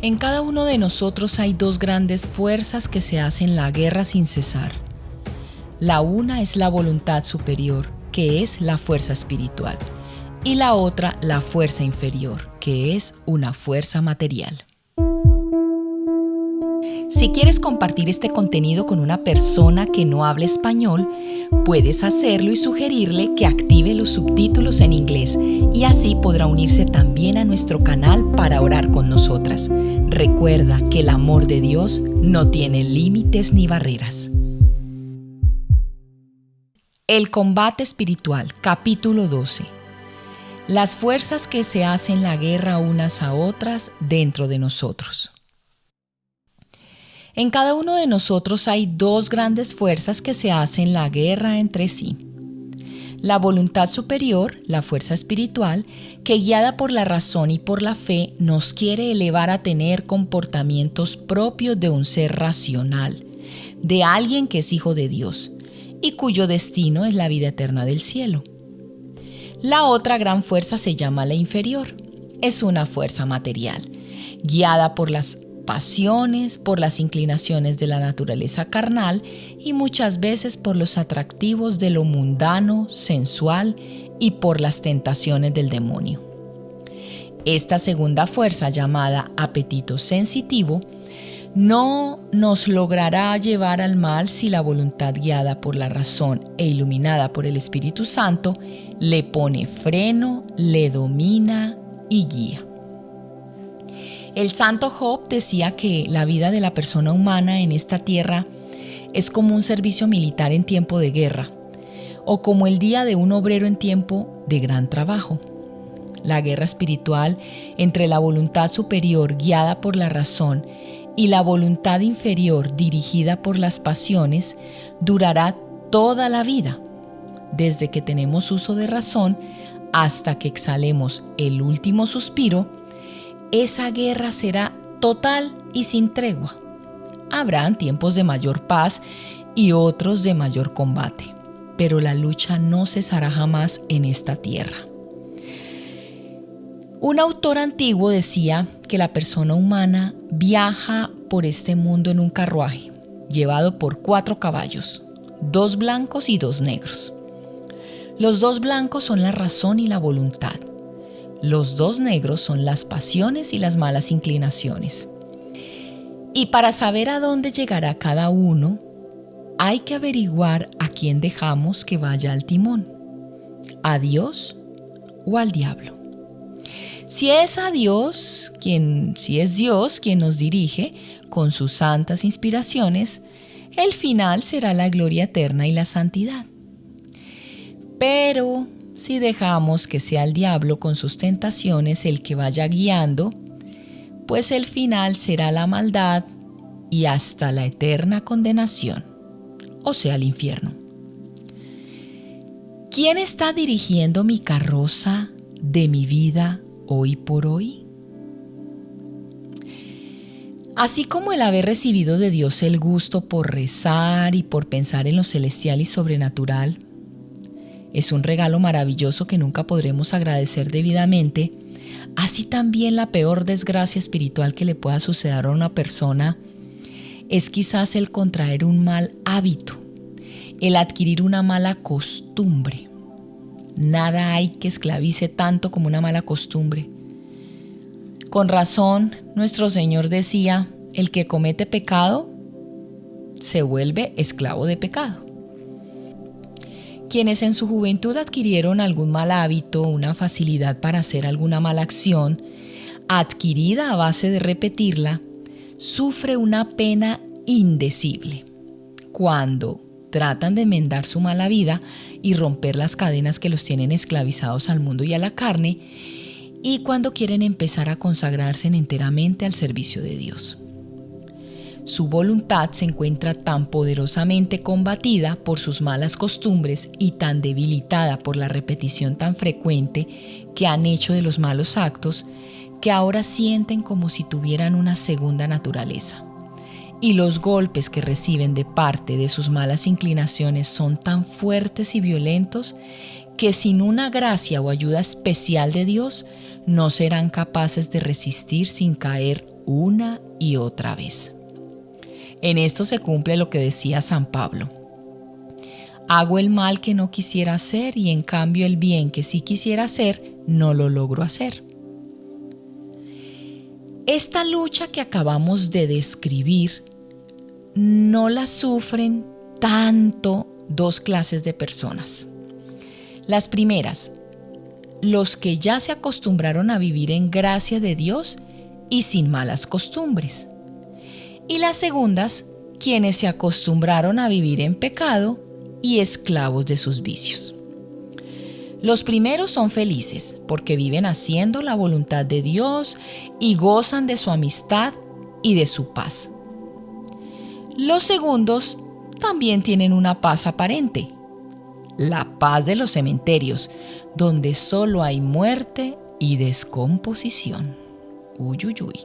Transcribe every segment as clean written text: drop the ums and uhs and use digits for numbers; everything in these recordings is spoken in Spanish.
En cada uno de nosotros hay dos grandes fuerzas que se hacen la guerra sin cesar. La una es la voluntad superior, que es la fuerza espiritual, y la otra la fuerza inferior, que es una fuerza material. Si quieres compartir este contenido con una persona que no habla español, puedes hacerlo y sugerirle que active los subtítulos en inglés y así podrá unirse también a nuestro canal para orar con nosotras. Recuerda que el amor de Dios no tiene límites ni barreras. El combate espiritual, capítulo 12. Las fuerzas que se hacen la guerra unas a otras dentro de nosotros. En cada uno de nosotros hay dos grandes fuerzas que se hacen la guerra entre sí. La voluntad superior, la fuerza espiritual, que guiada por la razón y por la fe nos quiere elevar a tener comportamientos propios de un ser racional, de alguien que es hijo de Dios y cuyo destino es la vida eterna del cielo. La otra gran fuerza se llama la inferior. Es una fuerza material, guiada por las pasiones, por las inclinaciones de la naturaleza carnal y muchas veces por los atractivos de lo mundano, sensual y por las tentaciones del demonio. Esta segunda fuerza, llamada apetito sensitivo, no nos logrará llevar al mal si la voluntad guiada por la razón e iluminada por el Espíritu Santo le pone freno, le domina y guía. El santo Job decía que la vida de la persona humana en esta tierra es como un servicio militar en tiempo de guerra, o como el día de un obrero en tiempo de gran trabajo. La guerra espiritual entre la voluntad superior guiada por la razón y la voluntad inferior dirigida por las pasiones durará toda la vida, desde que tenemos uso de razón hasta que exhalemos el último suspiro. Esa guerra será total y sin tregua. Habrán tiempos de mayor paz y otros de mayor combate, pero la lucha no cesará jamás en esta tierra. Un autor antiguo decía que la persona humana viaja por este mundo en un carruaje, llevado por 4 caballos, 2 blancos y 2 negros. Los 2 blancos son la razón y la voluntad. Los 2 negros son las pasiones y las malas inclinaciones. Y para saber a dónde llegará cada uno, hay que averiguar a quién dejamos que vaya al timón, a Dios o al diablo. Si es Dios quien nos dirige con sus santas inspiraciones, el final será la gloria eterna y la santidad. Pero si dejamos que sea el diablo con sus tentaciones el que vaya guiando, pues el final será la maldad y hasta la eterna condenación, o sea, el infierno. ¿Quién está dirigiendo mi carroza de mi vida hoy por hoy? Así como el haber recibido de Dios el gusto por rezar y por pensar en lo celestial y sobrenatural es un regalo maravilloso que nunca podremos agradecer debidamente, así también la peor desgracia espiritual que le pueda suceder a una persona es quizás el contraer un mal hábito, el adquirir una mala costumbre. Nada hay que esclavice tanto como una mala costumbre. Con razón, nuestro Señor decía, el que comete pecado se vuelve esclavo de pecado. Quienes en su juventud adquirieron algún mal hábito, una facilidad para hacer alguna mala acción, adquirida a base de repetirla, sufre una pena indecible cuando tratan de enmendar su mala vida y romper las cadenas que los tienen esclavizados al mundo y a la carne, y cuando quieren empezar a consagrarse enteramente al servicio de Dios. Su voluntad se encuentra tan poderosamente combatida por sus malas costumbres y tan debilitada por la repetición tan frecuente que han hecho de los malos actos, que ahora sienten como si tuvieran una segunda naturaleza. Y los golpes que reciben de parte de sus malas inclinaciones son tan fuertes y violentos que sin una gracia o ayuda especial de Dios no serán capaces de resistir sin caer una y otra vez. En esto se cumple lo que decía San Pablo: hago el mal que no quisiera hacer y en cambio el bien que sí quisiera hacer, no lo logro hacer. Esta lucha que acabamos de describir no la sufren tanto dos clases de personas. Las primeras, los que ya se acostumbraron a vivir en gracia de Dios y sin malas costumbres. Y las segundas, quienes se acostumbraron a vivir en pecado y esclavos de sus vicios. Los primeros son felices porque viven haciendo la voluntad de Dios y gozan de su amistad y de su paz. Los segundos también tienen una paz aparente, la paz de los cementerios, donde solo hay muerte y descomposición. Uy, uy, uy.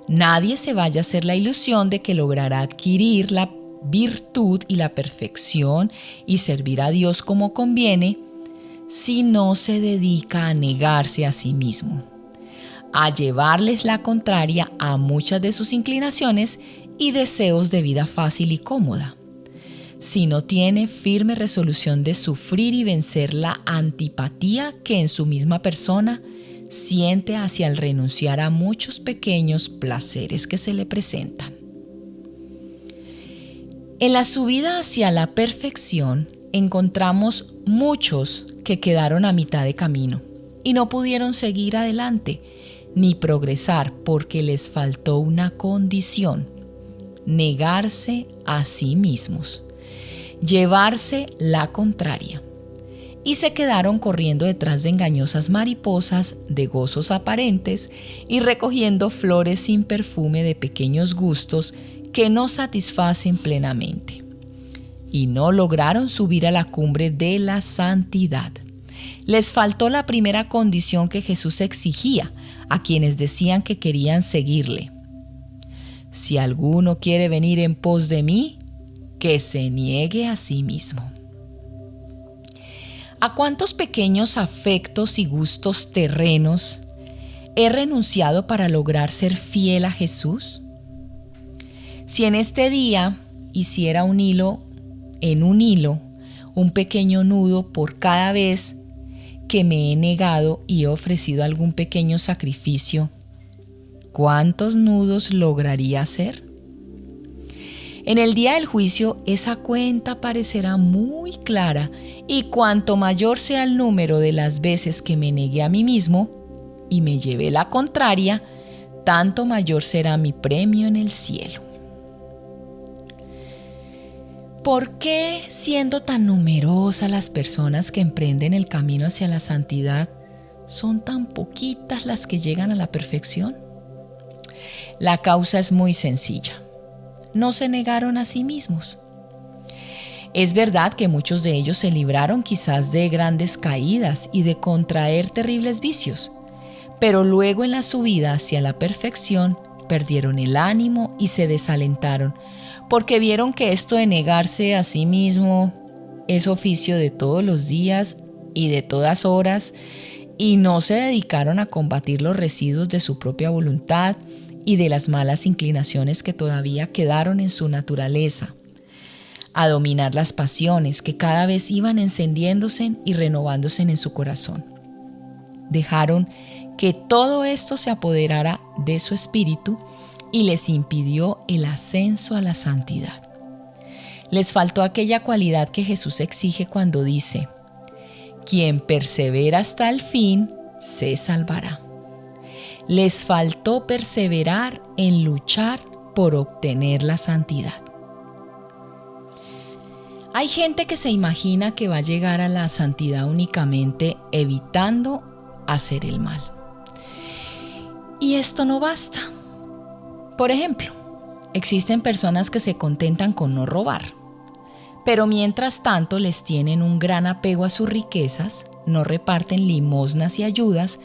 Nadie se vaya a hacer la ilusión de que logrará adquirir la virtud y la perfección y servir a Dios como conviene si no se dedica a negarse a sí mismo, a llevarles la contraria a muchas de sus inclinaciones y deseos de vida fácil y cómoda. Si no tiene firme resolución de sufrir y vencer la antipatía que en su misma persona siente hacia el renunciar a muchos pequeños placeres que se le presentan. En la subida hacia la perfección encontramos muchos que quedaron a mitad de camino y no pudieron seguir adelante ni progresar porque les faltó una condición: negarse a sí mismos, llevarse la contraria. Y se quedaron corriendo detrás de engañosas mariposas de gozos aparentes y recogiendo flores sin perfume de pequeños gustos que no satisfacen plenamente. Y no lograron subir a la cumbre de la santidad. Les faltó la primera condición que Jesús exigía a quienes decían que querían seguirle: si alguno quiere venir en pos de mí, que se niegue a sí mismo. ¿A cuántos pequeños afectos y gustos terrenos he renunciado para lograr ser fiel a Jesús? Si en este día hiciera un hilo, un pequeño nudo por cada vez que me he negado y he ofrecido algún pequeño sacrificio, ¿cuántos nudos lograría hacer? En el día del juicio esa cuenta parecerá muy clara y cuanto mayor sea el número de las veces que me negué a mí mismo y me llevé la contraria, tanto mayor será mi premio en el cielo. ¿Por qué, siendo tan numerosas las personas que emprenden el camino hacia la santidad, son tan poquitas las que llegan a la perfección? La causa es muy sencilla: no se negaron a sí mismos. Es verdad que muchos de ellos se libraron quizás de grandes caídas y de contraer terribles vicios, pero luego en la subida hacia la perfección perdieron el ánimo y se desalentaron, porque vieron que esto de negarse a sí mismo es oficio de todos los días y de todas horas, y no se dedicaron a combatir los residuos de su propia voluntad y de las malas inclinaciones que todavía quedaron en su naturaleza, a dominar las pasiones que cada vez iban encendiéndose y renovándose en su corazón. Dejaron que todo esto se apoderara de su espíritu y les impidió el ascenso a la santidad. Les faltó aquella cualidad que Jesús exige cuando dice: quien persevera hasta el fin, se salvará. Les faltó perseverar en luchar por obtener la santidad. Hay gente que se imagina que va a llegar a la santidad únicamente evitando hacer el mal. Y esto no basta. Por ejemplo, existen personas que se contentan con no robar, pero mientras tanto les tienen un gran apego a sus riquezas, no reparten limosnas y ayudas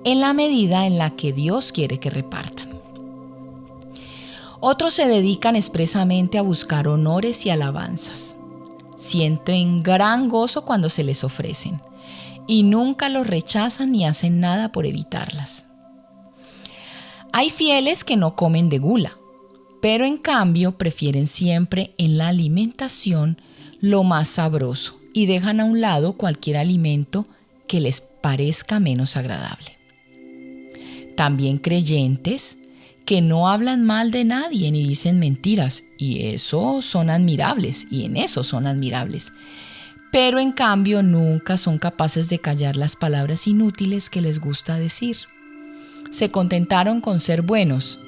en la medida en la que Dios quiere que repartan. Otros se dedican expresamente a buscar honores y alabanzas. Sienten gran gozo cuando se les ofrecen y nunca los rechazan ni hacen nada por evitarlas. Hay fieles que no comen de gula, pero en cambio prefieren siempre en la alimentación lo más sabroso y dejan a un lado cualquier alimento que les parezca menos agradable. También creyentes que no hablan mal de nadie ni dicen mentiras, y en eso son admirables, pero en cambio nunca son capaces de callar las palabras inútiles que les gusta decir. Se contentaron con ser buenos,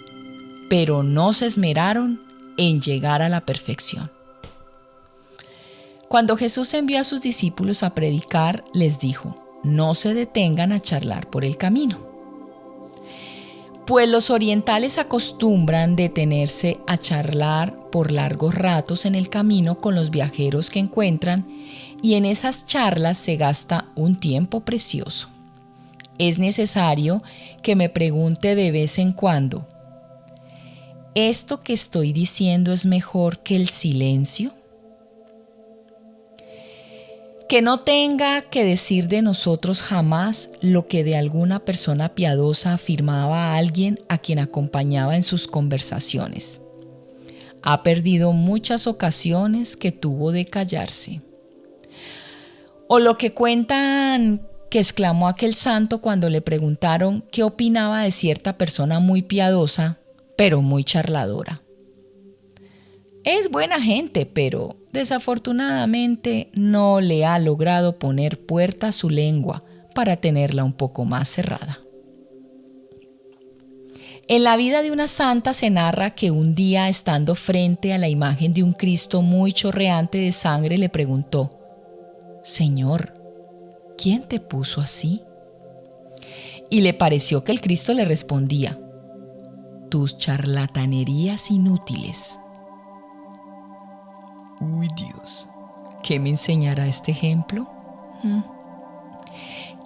pero no se esmeraron en llegar a la perfección. Cuando Jesús envió a sus discípulos a predicar, les dijo: no se detengan a charlar por el camino. Pues los orientales acostumbran detenerse a charlar por largos ratos en el camino con los viajeros que encuentran, y en esas charlas se gasta un tiempo precioso. Es necesario que me pregunte de vez en cuando: ¿esto que estoy diciendo es mejor que el silencio? Que no tenga que decir de nosotros jamás lo que de alguna persona piadosa afirmaba a alguien a quien acompañaba en sus conversaciones. Ha perdido muchas ocasiones que tuvo de callarse. O lo que cuentan que exclamó aquel santo cuando le preguntaron qué opinaba de cierta persona muy piadosa, pero muy charladora. Es buena gente, pero desafortunadamente no le ha logrado poner puerta a su lengua para tenerla un poco más cerrada. En la vida de una santa se narra que un día, estando frente a la imagen de un Cristo muy chorreante de sangre, le preguntó: Señor, ¿quién te puso así? Y le pareció que el Cristo le respondía: tus charlatanerías inútiles. Uy, Dios, ¿qué me enseñará este ejemplo?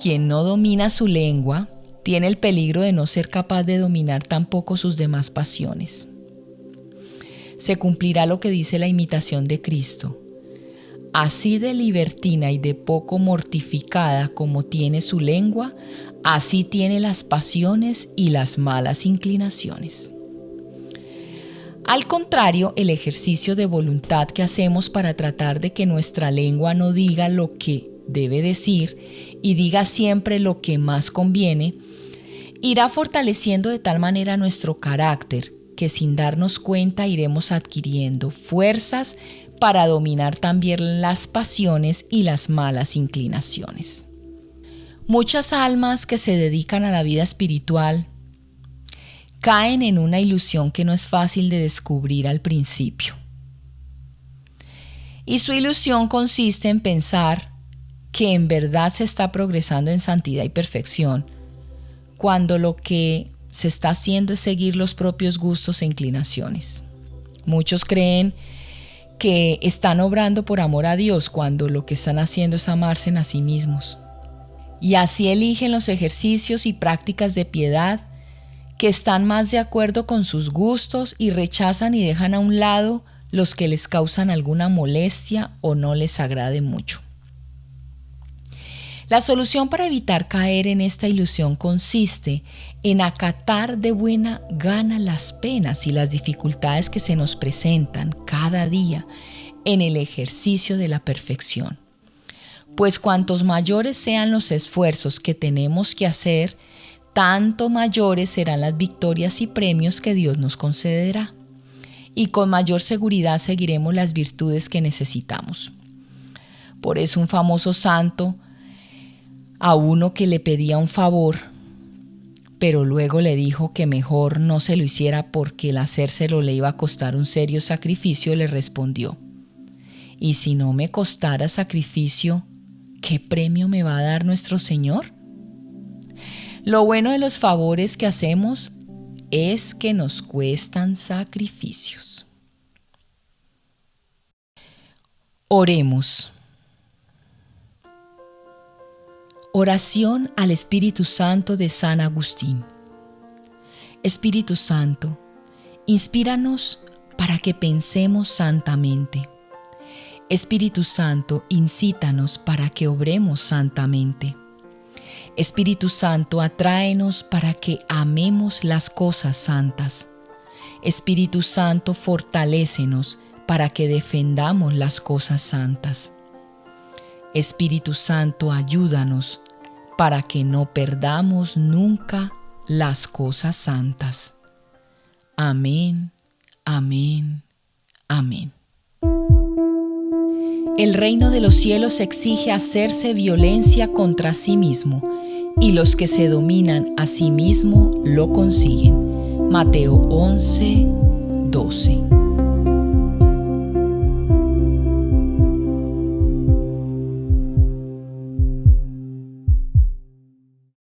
Quien no domina su lengua tiene el peligro de no ser capaz de dominar tampoco sus demás pasiones. Se cumplirá lo que dice la imitación de Cristo: así de libertina y de poco mortificada como tiene su lengua, así tiene las pasiones y las malas inclinaciones. Al contrario, el ejercicio de voluntad que hacemos para tratar de que nuestra lengua no diga lo que debe decir y diga siempre lo que más conviene, irá fortaleciendo de tal manera nuestro carácter que sin darnos cuenta iremos adquiriendo fuerzas para dominar también las pasiones y las malas inclinaciones. Muchas almas que se dedican a la vida espiritual caen en una ilusión que no es fácil de descubrir al principio. Y su ilusión consiste en pensar que en verdad se está progresando en santidad y perfección, cuando lo que se está haciendo es seguir los propios gustos e inclinaciones. Muchos creen que están obrando por amor a Dios cuando lo que están haciendo es amarse a sí mismos. Y así eligen los ejercicios y prácticas de piedad que están más de acuerdo con sus gustos y rechazan y dejan a un lado los que les causan alguna molestia o no les agrade mucho. La solución para evitar caer en esta ilusión consiste en acatar de buena gana las penas y las dificultades que se nos presentan cada día en el ejercicio de la perfección. Pues cuantos mayores sean los esfuerzos que tenemos que hacer, tanto mayores serán las victorias y premios que Dios nos concederá, y con mayor seguridad seguiremos las virtudes que necesitamos. Por eso un famoso santo, a uno que le pedía un favor, pero luego le dijo que mejor no se lo hiciera porque el hacérselo le iba a costar un serio sacrificio, le respondió: ¿y si no me costara sacrificio, qué premio me va a dar nuestro Señor? Lo bueno de los favores que hacemos es que nos cuestan sacrificios. Oremos. Oración al Espíritu Santo de San Agustín. Espíritu Santo, inspíranos para que pensemos santamente. Espíritu Santo, incítanos para que obremos santamente. Espíritu Santo, atráenos para que amemos las cosas santas. Espíritu Santo, fortalécenos para que defendamos las cosas santas. Espíritu Santo, ayúdanos para que no perdamos nunca las cosas santas. Amén, amén, amén. El reino de los cielos exige hacerse violencia contra sí mismo, y los que se dominan a sí mismo lo consiguen. Mateo 11:12.